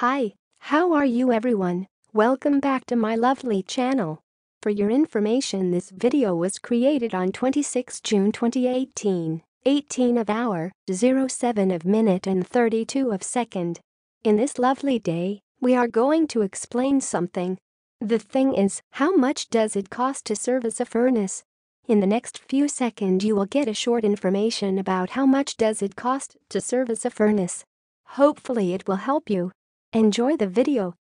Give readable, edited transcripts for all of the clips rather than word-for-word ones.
Hi, how are you everyone? Welcome back to my lovely channel. For your information, this video was created on 26 June 2018, 18 of hour, 07 of minute and 32 of second. In this lovely day, we are going to explain something. The thing is, how much does it cost to service a furnace? In the next few seconds you will get a short information about how much does it cost to service a furnace. Hopefully it will help you. Enjoy the video.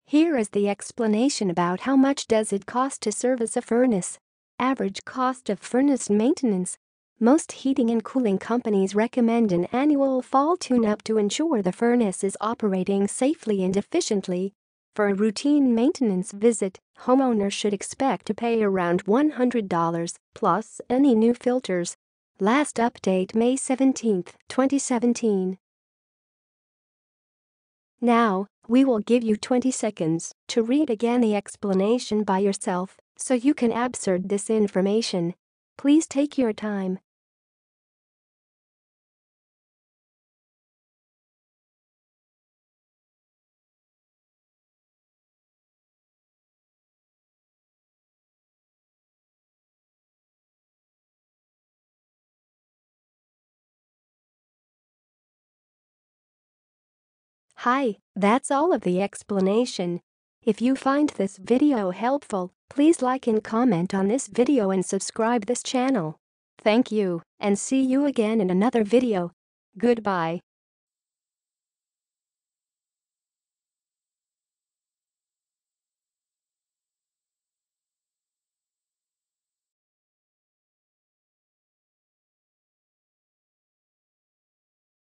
Here is the explanation about how much does it cost to service a furnace. Average cost of furnace maintenance. Most heating and cooling companies recommend an annual fall tune-up to ensure the furnace is operating safely and efficiently. For a routine maintenance visit, homeowners should expect to pay around $100 plus any new filters. Last update May 17, 2017. Now, we will give you 20 seconds to read again the explanation by yourself so you can absorb this information. Please take your time. Hi, that's all of the explanation. If you find this video helpful, please like and comment on this video and subscribe this channel. Thank you, and see you again in another video. Goodbye.